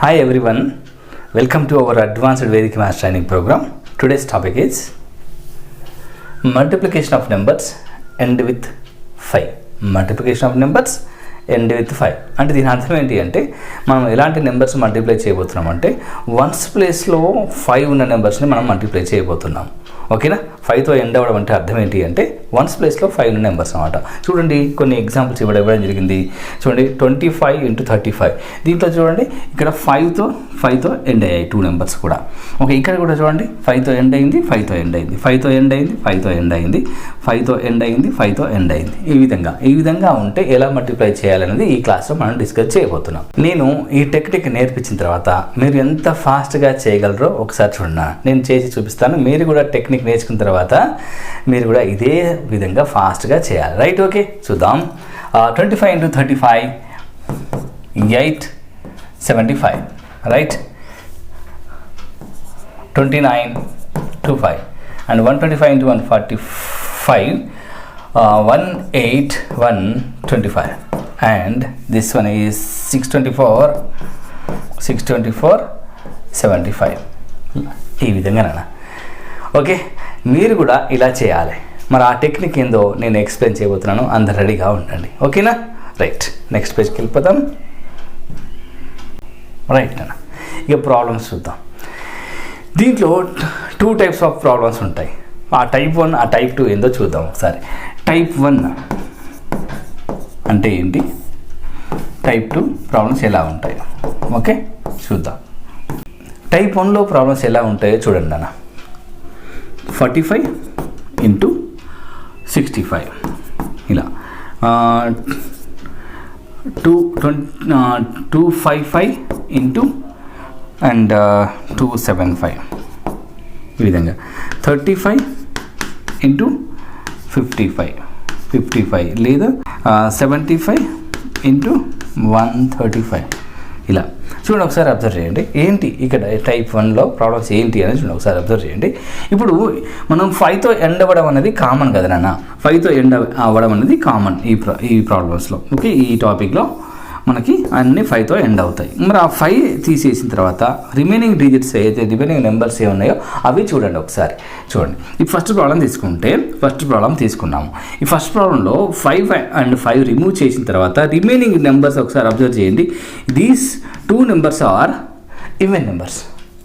Hi everyone, welcome to our Advanced Vedic Maths Training Program. Today's topic is multiplication of numbers end with 5. Multiplication of numbers end with 5 అంటే దీని అర్థం ఏంటి అంటే మనం ఎలాంటి numbers multiply చేయబోతున్నాం అంటే వన్స్ ప్లేస్లో 5 ఉన్న నెంబర్స్ని మనం మల్టిప్లై చేయబోతున్నాం. ఓకేనా, 5తో ఎండ్ అవ్వడం అంటే అర్థం ఏంటి అంటే వన్స్ ప్లేస్లో 5 ఉన్న నెంబర్స్ అనమాట. చూడండి కొన్ని ఎగ్జాంపుల్స్ ఇవ్వడం జరిగింది. చూడండి 25 × 35. దీంట్లో చూడండి ఇక్కడ 5తో ఎండ్ అయ్యాయి 2 నెంబర్స్ కూడా. ఓకే, ఇక్కడ కూడా చూడండి 5తో ఎండ్ అయింది, 5తో ఎండ్ అయింది, 5తో ఎండ్ అయింది, 5తో ఎండ్ అయింది, 5తో ఎండ్ అయింది, 5తో ఎండ్ అయింది. ఈ విధంగా ఉంటే ఎలా మల్టిప్లై చేయాలనేది ఈ క్లాస్లో మనం డిస్కస్ చేయబోతున్నాం. నేను ఈ టెక్నిక్ నేర్పించిన తర్వాత మీరు ఎంత ఫాస్ట్గా చేయగలరో ఒకసారి చూడండి. నేను చేసి చూపిస్తాను. మీరు కూడా టెక్నిక్ నేర్చుకున్న తర్వాత మీరు కూడా ఇదే విధంగా ఫాస్ట్గా చేయాలి. రైట్, ఓకే చూద్దాం. 25 × 35 875. Right, 29 × 5 and 125 × 145 18125 and this one is 624 75. ఈ విధంగా నాన్న. ఓకే, మీరు కూడా ఇలా చేయాలి. మరి ఆ టెక్నిక్ ఏందో నేను ఎక్స్ప్లెయిన్ చేయబోతున్నాను. అందరు రెడీగా ఉండండి. ఓకేనా, రైట్. నెక్స్ట్ పేజ్కి వెళ్ళిపోతాం. రైట్ నాన్న, ఇక ప్రాబ్లమ్స్ చూద్దాం. దీంట్లో 2 types ఆఫ్ ప్రాబ్లమ్స్ ఉంటాయి. ఆ టైప్ 1 ఆ టైప్ 2 ఏందో చూద్దాం ఒకసారి. టైప్ 1 అంటే ఏంటి, టైప్ 2 ప్రాబ్లమ్స్ ఎలా ఉంటాయి ఓకే చూద్దాం. టైప్ 1లో ప్రాబ్లమ్స్ ఎలా ఉంటాయో చూడండి నాన్న. 45 × 65 ఇలా 255 and 275 ఈ విధంగా. 35 × 55 లేదా 75 × 135 ఇలా. చూడండి ఒకసారి అబ్జర్వ్ చేయండి. ఏంటి ఇక్కడ టైప్ 1లో ప్రాబ్లమ్స్ ఏంటి అనేది చూడండి ఒకసారి అబ్జర్వ్ చేయండి. ఇప్పుడు మనం 5తో ఎండ్ అవ్వడం అనేది కామన్ కదా నాన్న. 5తో ఎండ్ అవ్వడం అనేది కామన్ ఈ ప్రాబ్లమ్స్లో. ఓకే, ఈ టాపిక్లో మనకి అన్ని 5తో ఎండ్ అవుతాయి. మరి ఆ 5 తీసేసిన తర్వాత రిమైనింగ్ డిజిట్స్ ఏదైతే రిమైనింగ్ నెంబర్స్ ఏ ఉన్నాయో అవి చూడండి ఒకసారి. చూడండి, ఈ ఫస్ట్ ప్రాబ్లం తీసుకున్నాము. ఈ ఫస్ట్ ప్రాబ్లంలో 5 and 5 రిమూవ్ చేసిన తర్వాత రిమైనింగ్ నెంబర్స్ ఒకసారి అబ్జర్వ్ చేయండి. These 2 numbers are even numbers.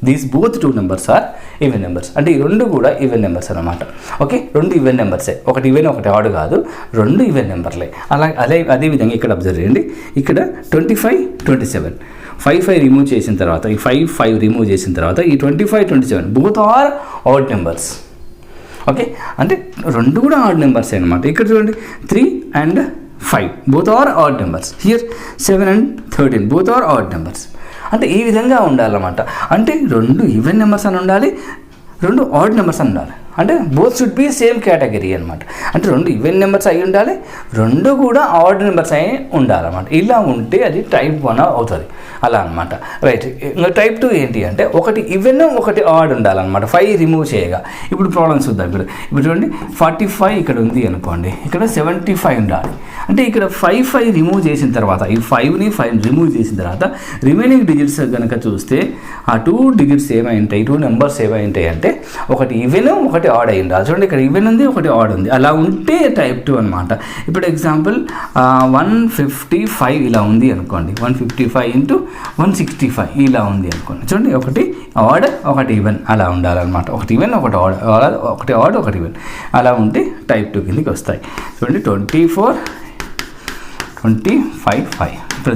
These both 2 numbers are even numbers. అంటే ఈ రెండు కూడా ఈవెన్ నెంబర్స్ అనమాట. ఓకే, రెండు ఈవెన్ నెంబర్సే. ఒకటి ఈవెన్ ఒకటి ఆడ్ కాదు, రెండు ఈవెన్ నెంబర్లే. అదేవిధంగా ఇక్కడ అబ్జర్వ్ చేయండి. ఇక్కడ 25 27 5 రిమూవ్ చేసిన తర్వాత ఈ 5 రిమూవ్ చేసిన తర్వాత ఈ 25 27 both are odd numbers. Okay, అంటే రెండు కూడా ఆడ్ నెంబర్స్ అనమాట. ఇక్కడ చూడండి 3 and 5 both are odd numbers. Here 7 and 13 both are odd numbers. అంటే ఈ విధంగా ఉండాలన్నమాట. అంటే రెండు ఈవెన్ నెంబర్స్ అని ఉండాలి, రెండు ఆడ్ నెంబర్స్ అని ఉండాలి. అంటే both should be same category అనమాట. అంటే రెండు ఈవెన్ నెంబర్స్ అయి ఉండాలి, రెండు కూడా ఆడ్ నెంబర్స్ అయి ఉండాలన్నమాట. ఇలా ఉంటే అది టైప్ 1 అవుతుంది. అలా అనమాట. రైట్, ఇంకా టైప్ 2 ఏంటి అంటే ఒకటి ఈవెన్ ఒకటి ఆడ్ ఉండాలన్నమాట 5 రిమూవ్ చేయగా. ఇప్పుడు ప్రాబ్లమ్స్ చూద్దాం. ఇప్పుడు చూడండి 45 ఇక్కడ ఉంది అనుకోండి, ఇక్కడ 75 ఉండాలి. అంటే ఇక్కడ 5 రిమూవ్ చేసిన తర్వాత ఈ 5ని రిమూవ్ చేసిన తర్వాత రిమైనింగ్ డిజిట్స్ కనుక చూస్తే ఆ 2 డిజిట్స్ ఏమై ఉంటాయి, 2 నెంబర్స్ ఏమై ఉంటాయి అంటే ఒకటి ఈవెన్ ఒకటి ఆడ్ అయి ఉండాలి. చూడండి ఇక్కడ ఈవెన్ ఉంది, ఒకటి ఆడ్ ఉంది. అలా ఉంటే టైప్ 2 అనమాట. ఇప్పుడు ఎగ్జాంపుల్ 155 ఇలా ఉంది అనుకోండి, 155 × 165 ఇలా ఉంది అనుకోండి. చూడండి ఒకటి ఆడ్ ఒకటి ఈవెన్ అలా ఉండాలన్నమాట. ఒకటి ఈవెన్ ఒకటి ఆడ్, ఒకటి ఆడ్ ఒకటి ఈవెన్ అలా ఉంటే టైప్ 2 కిందకి వస్తాయి. చూడండి 24 25 5 ఇక్కడ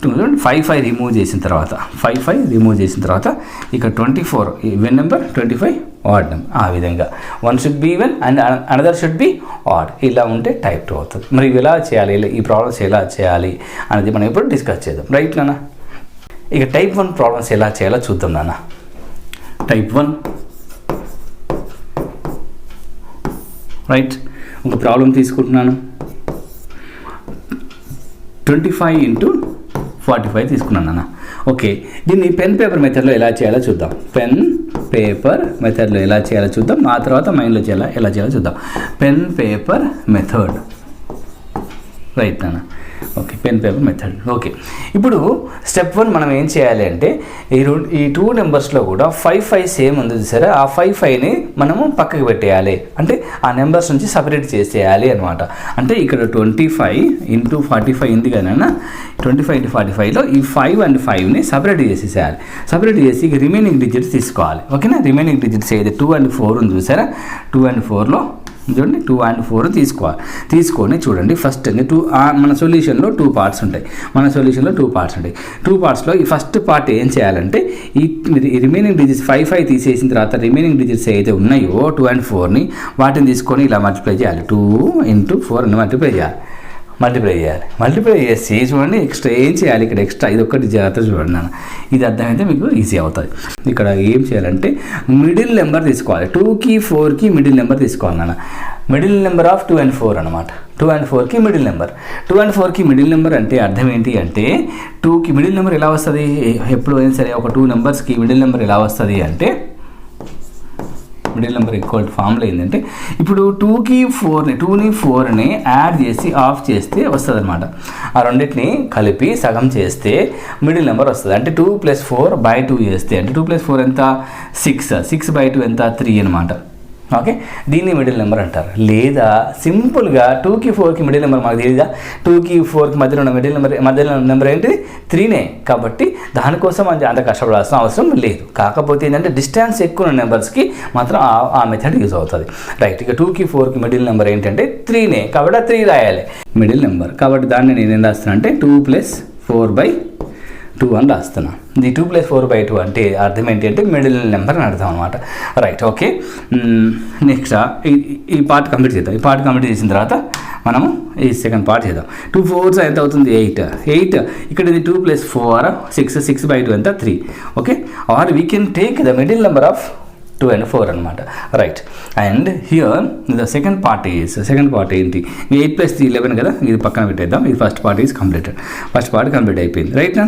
చూడండి 5 రిమూవ్ చేసిన తర్వాత 5 రిమూవ్ చేసిన తర్వాత ఇక్కడ 24 ఈవెన్ నెంబర్, 25 ఆడ్ నెంబర్. ఆ విధంగా 1 should be even and another should be odd. ఇలా ఉంటే టైప్ 2 అవుతుంది. మరి ఇవి ఎలా చేయాలి, ఈ ప్రాబ్లమ్స్ ఎలా చేయాలి అనేది మనం ఇప్పుడు డిస్కస్ చేద్దాం. రైట్ నాన్న, ఇక టైప్ 1 ప్రాబ్లమ్స్ ఎలా చేయాలో చూద్దాం నాన్న. టైప్ 1 రైట్, ఒక ప్రాబ్లం తీసుకుంటున్నాను. 25 × 45 తీసుకున్నాను నాన్న. ఓకే, దీన్ని పెన్ పేపర్ మెథడ్లో ఎలా చేయాలో చూద్దాం. పెన్ పేపర్ మెథడ్లో ఎలా చేయాలో చూద్దాం. ఆ తర్వాత మైండ్లో ఎలా చేయాలో చూద్దాం. Pen paper method. రైట్ నాన్న. Okay, pen paper method. Okay, ఇప్పుడు స్టెప్ 1 మనం ఏం చేయాలి అంటే ఈ 2 నెంబర్స్లో కూడా 5 సేమ్ ఉంది సరే, ఆ 5ని మనము పక్కకి పెట్టేయాలి, అంటే ఆ నెంబర్స్ నుంచి సపరేట్ చేసేయాలి అనమాట. అంటే ఇక్కడ 25 × 45 ఉంది కానీ 25 × 45లో ఈ 5 and 5ని సపరేట్ చేసేసేయాలి. సపరేట్ చేసి రిమైనింగ్ డిజిట్స్ తీసుకోవాలి. ఓకేనా, రిమైనింగ్ డిజిట్స్ ఏది 2 and 4 ఉంది చూసారా, 2 and 4లో చూడండి 2 and 4 తీసుకోవాలి. తీసుకొని చూడండి ఫస్ట్ మన సొల్యూషన్లో 2 పార్ట్స్ ఉంటాయి. మన సొల్యూషన్లో 2 పార్ట్స్ ఉంటాయి. 2 పార్ట్స్లో ఈ ఫస్ట్ పార్ట్ ఏం చేయాలంటే ఈ రిమైనింగ్ డిజిట్స్ 5 తీసేసిన తర్వాత రిమైనింగ్ డిజిట్స్ ఏదైతే ఉన్నాయో 2 and 4ని వాటిని తీసుకొని ఇలా మల్టిప్లై చేయాలి. 2 × 4 అని మల్టిప్లై చేయాలి. మల్టిప్లై చేసి చూడండి ఎక్స్ట్రా ఏం చేయాలి, ఇక్కడ ఎక్స్ట్రా ఇది ఒక్కటి జాగ్రత్త చూడండి నాన్న, ఇది అర్థమైతే మీకు ఈజీ అవుతుంది. ఇక్కడ ఏం చేయాలంటే మిడిల్ నెంబర్ తీసుకోవాలి. 2కి 4కి మిడిల్ నెంబర్ తీసుకోవాలి నాన్న. మిడిల్ నెంబర్ ఆఫ్ 2 and 4 అనమాట. 2 and 4కి మిడిల్ నెంబర్. 2 and 4కి మిడిల్ నెంబర్ అంటే అర్థం ఏంటి అంటే 2కి మిడిల్ నెంబర్ ఎలా వస్తుంది, ఎప్పుడు అయినా సరే ఒక 2 నెంబర్స్కి మిడిల్ నెంబర్ ఎలా వస్తుంది అంటే మిడిల్ నెంబర్ ఈక్వల్ ఫామ్లో ఏంటంటే ఇప్పుడు 2ని 4ని యాడ్ చేసి ఆఫ్ చేస్తే వస్తుంది అనమాట. ఆ రెండింటిని కలిపి సగం చేస్తే మిడిల్ నెంబర్ వస్తుంది. అంటే 2 + 4/2 చేస్తే అంటే 2 + 4 ఎంత 6/2 ఎంత 3 అనమాట. ఓకే, దీన్ని మిడిల్ నెంబర్ అంటారు. లేదా సింపుల్గా 2కి 4కి మిడిల్ నెంబర్ మాకు తెలియదా, 2కి 4కి మధ్యలో ఉన్న మధ్యలో నెంబర్ ఏంటిది 3నే. కాబట్టి దానికోసం అంత కష్టపడాల్సిన అవసరం లేదు. కాకపోతే ఏంటంటే డిస్టెన్స్ ఎక్కువ ఉన్న నెంబర్స్కి మాత్రం ఆ మెథడ్ యూజ్ అవుతుంది. రైట్, ఇక 2కి 4కి మిడిల్ నెంబర్ ఏంటంటే 3నే, కాబట్టి 3 రాయాలి మిడిల్ నెంబర్. కాబట్టి దాన్ని నేను ఏం రాస్తున్నా అంటే 2 + 4/2 అని రాస్తున్నా. ఇది 2 + 4/2 అంటే అర్థం ఏంటి అంటే మిడిల్ నెంబర్ అని అర్థం అనమాట. Right, okay. నెక్స్ట్ ఈ పార్ట్ కంప్లీట్ చేద్దాం. ఈ పార్ట్ కంప్లీట్ చేసిన తర్వాత మనము ఈ సెకండ్ పార్ట్ చేద్దాం. 2 × 4 ఎంత అవుతుంది 8. ఇక్కడ ఇది 2 + 4 6/2 ఎంత 3. Okay, are we can take the middle number of 2 and 4 అనమాట. Right, and here the second part ఏంటి 8 + 3 11 కదా, ఇది పక్కన పెట్టేద్దాం. ఇది first part is completed. First part complete అయిపోయింది. రైట్ నా,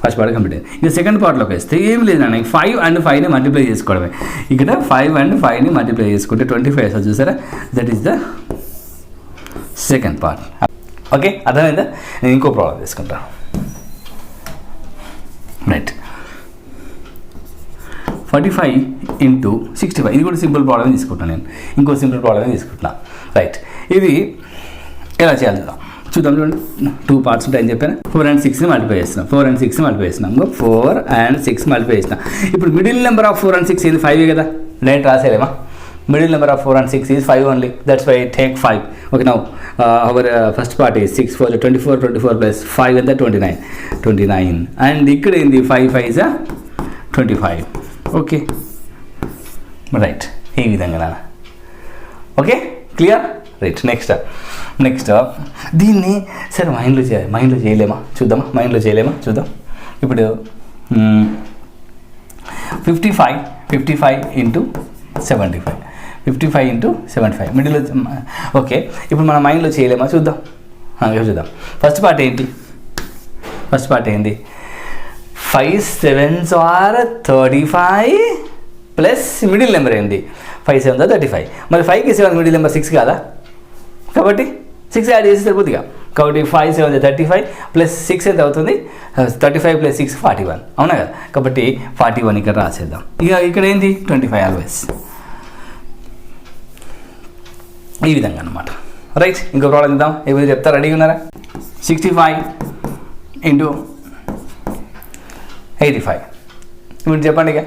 ఫస్ట్ పార్ట్ కంప్లీట్ అయింది. ఇక సెకండ్ పార్ట్లోకి వస్తే ఏం లేదు నాన్న, 5 and 5ని మల్టిప్లై చేసుకోవడమే. ఇక్కడ 5 and 5ని మల్టిప్లై చేసుకుంటే 25 వస్తుంది చూసారా, that is the second part. Okay, అర్థమైందా? నేను ఇంకో ప్రాబ్లం తీసుకుంటాను. రైట్, 45 × 65. ఇది కూడా సింపుల్ ప్రాబ్లమ్ తీసుకుంటాను నేను. ఇంకో సింపుల్ ప్రాబ్లమ్ తీసుకుంటున్నా. రైట్, ఇది ఎలా చేయాలి చూద్దాం. చూడండి 2 పార్ట్స్ ఉంటాయని చెప్పాను. 4 and 6ని మల్టిప్లై చేస్తున్నాం. 4 and 6ని మల్టిప్లై చేస్తున్నాం. 4 and 6 మల్టిప్లై చేస్తున్నాం. ఇప్పుడు మిడిల్ నెంబర్ ఆఫ్ 4 and 6 ఇది 5 కదా, డైరెక్ట్ రాసేలేమా? Middle number of 4 and 6 is 5 only. That's why take 5. Okay, now our first part is 6 × 4 24 + 5 ఎంత 29. అండ్ ఇక్కడ ఏంది 5 is 25. ఓకే, రైట్, ఈ విధంగా నాన్న. Okay, clear? రైట్, నెక్స్ట్ దీన్ని సరే మైండ్లో చేయలేమా చూద్దాం. చూద్దాం. ఇప్పుడు 55 × 75. 55 × 75 మిడిల్లో. ఓకే, ఇప్పుడు మన మైండ్లో చేయలేమా చూద్దాం. ఫస్ట్ పార్ట్ ఏంటి 5 7s are 35 plus middle number ఏంటి 5 7s are 35. మరి 5కి 7 మిడిల్ నెంబర్ 6 కాదా, కాబట్టి 6 యాడ్ చేసి సరిపోతుందిగా. కాబట్టి 5 7 35 ప్లస్ 6 ఎంత అవుతుంది 35 + 6 41 అవునా కదా. కాబట్టి 41 ఇక్కడ రాసేద్దాం. ఇక ఇక్కడ ఏంటి 25 ఆల్వేస్ ఈ విధంగా అనమాట. రైట్, ఇంకో ప్రాబ్లం ఇద్దాం. ఏమైనా చెప్తారు, రెడీగా ఉన్నారా? 65 × 85. ఇప్పుడు చెప్పండి. ఇక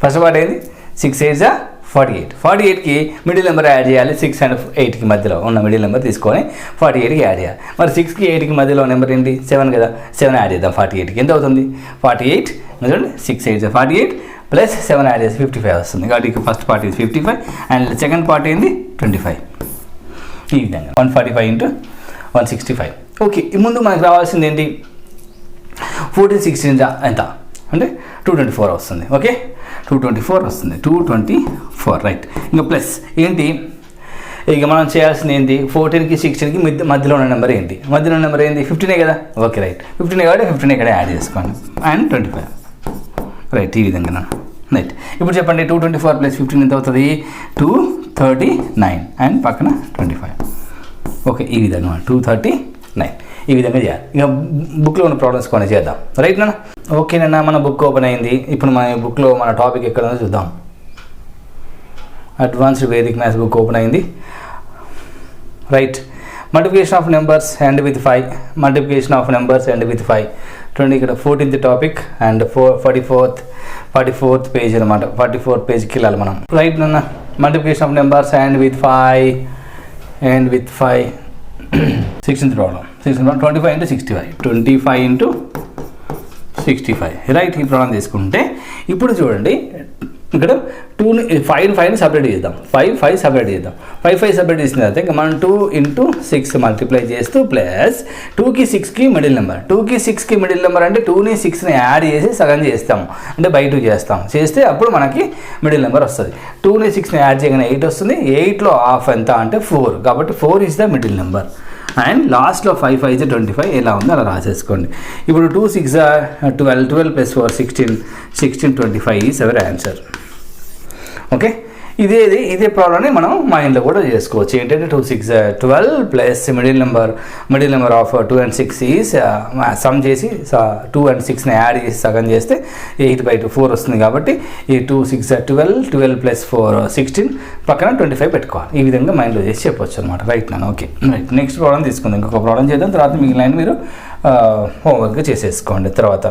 ఫస్ట్ పార్ట్ ఏంది 6 8s are 48. 48కి మిడిల్ నెంబర్ యాడ్ చేయాలి. 6 and 8కి మధ్యలో ఉన్న మిడిల్ నెంబర్ తీసుకొని 48కి యాడ్ చేయాలి. మరి 6కి 8కి మధ్యలో నెంబర్ ఏంటి 7 కదా, 7 యాడ్ చేద్దాం 48కి. ఎంత అవుతుంది 48. చూడండి 6 8s are 48 ప్లస్ 7 యాడ్ చేసి 55 వస్తుంది. కాబట్టి ఫస్ట్ పార్ట్ ఇది 55 అండ్ సెకండ్ పార్ట్ ఏంది 25. ఈ విధంగా 145 × 165. ఓకే, ముందు మనకు రావాల్సింది ఏంటి 14 16 ఎంత అంటే 224 వస్తుంది. ఓకే, 224 వస్తుంది. 224 రైట్. ఇంకా ప్లస్ ఏంటి, ఇక మనం చేయాల్సింది ఏంటి 14కి 16కి మధ్యలో ఉన్న నెంబర్ ఏంటి 15 కదా. ఓకే, రైట్ 15 కాబట్టి 15 ఇక్కడ యాడ్ చేసుకోండి అండ్ 25. రైట్, ఈ విధంగా. రైట్, ఇప్పుడు చెప్పండి 224 + 15 ఎంత అవుతుంది 239 అండ్ పక్కన 25. ఓకే, ఈ విధంగా 239. ఈ విధంగా చేయాలి. ఇక బుక్లో ఉన్న ప్రాబ్లమ్స్ కొన్ని చేద్దాం. రైట్ నాన్న? ఓకేనన్నా, మన బుక్ ఓపెన్ అయింది. ఇప్పుడు మన బుక్లో మన టాపిక్ ఎక్కడ ఉందో చూద్దాం. Advanced Vedic maths book open అయింది. Right, multiplication of numbers and with 5, multiplication of numbers and with 5 చూడండి. ఇక్కడ 14th topic and 44th page అనమాట. 44th పేజ్కి వెళ్ళాలి మనం. రైట్ నాన్న? Multiplication of numbers and with 5 16th problem. 25 into 65, 25 into 65. Right, ఈ problem తీసుకుంటే ఇప్పుడు చూడండి, ఇక్కడ 5ని సపరేట్ చేద్దాం. 5 సపరేట్ చేద్దాం. 5 సపరేట్ చేసిన తర్వాత ఇంకా మనం 2 into 6 మల్టిప్లై చేస్తూ ప్లస్ 2కి 6కి మిడిల్ నెంబర్. 2కి 6కి మిడిల్ నెంబర్ అంటే 2ని 6ని యాడ్ చేసి సగం చేస్తాము, అంటే బై 2 చేస్తాం. చేస్తే అప్పుడు మనకి మిడిల్ నెంబర్ వస్తుంది. 2ని 6ని యాడ్ చేయగానే 8 వస్తుంది. 8లో హాఫ్ ఎంత అంటే 4, కాబట్టి 4 is the middle number. And లాస్ట్లో 5 5 25 ఎలా ఉందో అలా రాసేసుకోండి. ఇప్పుడు 2 6 12, 12 + 4 16, 16 25 ఈజ్ అవర్ ఆన్సర్. ఓకే, ఇదే ప్రాబ్లమ్ని మనం మైండ్లో కూడా చేసుకోవచ్చు. ఏంటంటే 2 6 12 plus middle number of 2 and 6 is some చేసి 2 and 6ని యాడ్ చేసి సగం చేస్తే 8/2 4 వస్తుంది. కాబట్టి ఈ 2 6 12, 12 + 4 16 పక్కన 25 పెట్టుకోవాలి. ఈ విధంగా మైండ్లో చేసి చెప్పొచ్చు అనమాట. రైట్ నాన్న? Okay, right. నెక్స్ట్ ప్రాబ్లం తీసుకుందాం. ఇంకొక ప్రాబ్లం చేద్దాం, తర్వాత మిగిలిన మీరు హోంవర్క్ చేసేసుకోండి తర్వాత.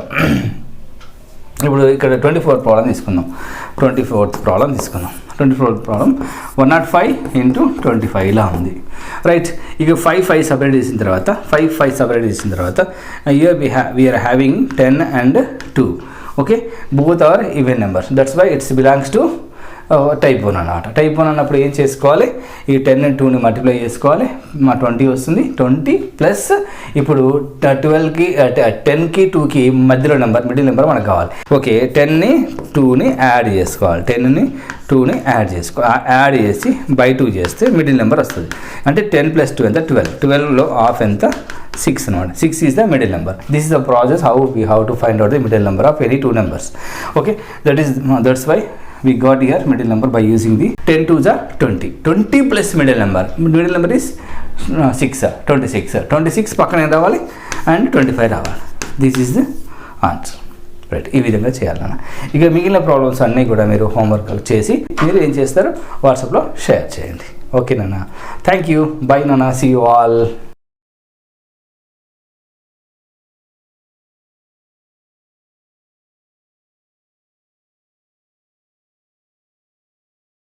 ఇప్పుడు ఇక్కడ 24th ప్రాబ్లం తీసుకుందాం. 24th ప్రాబ్లం తీసుకుందాం. 24th ప్రాబ్లం 105 into 25 ఇలా ఉంది. రైట్, ఇక 5 సపరేట్ చేసిన తర్వాత 5 సపరేట్ చేసిన తర్వాత here we are having 10 and 2. Okay, both are even numbers, that's why it's belongs to type 1 అన్నమాట. టైప్ 1 అన్నప్పుడు ఏం చేసుకోవాలి, ఈ 10 and 2ని మల్టిప్లై చేసుకోవాలి. మా 20 వస్తుంది. 20 ప్లస్ ఇప్పుడు 12కి 10కి 2కి మధ్యలో నెంబర్, మిడిల్ నెంబర్ మనకు కావాలి. ఓకే, 10ని 2ని యాడ్ చేసుకోవాలి. 10ని 2ని యాడ్ చేసి బై 2 చేస్తే మిడిల్ నెంబర్ వస్తుంది. అంటే 10 + 2 ఎంత 12. 12లో హాఫ్ ఎంత 6 అనమాట. 6 is the middle number. This is the process how to find out the middle number of any 2 numbers. Okay, that's why we got here middle number by using the 10 to the 20. 20 plus middle number is 6, 26. 26 పక్కన ఏం రావాలి and 25 రావాలి. This is the answer. Right, ఈ విధంగా చేయాలన్న. ఇక మిగిలిన problems అన్నీ కూడా మీరు హోంవర్క్ చేసి మీరు ఏం చేస్తారు వాట్సాప్లో షేర్ చేయండి. ఓకే నాన్న? Thank you. బై నాన్న. See you all.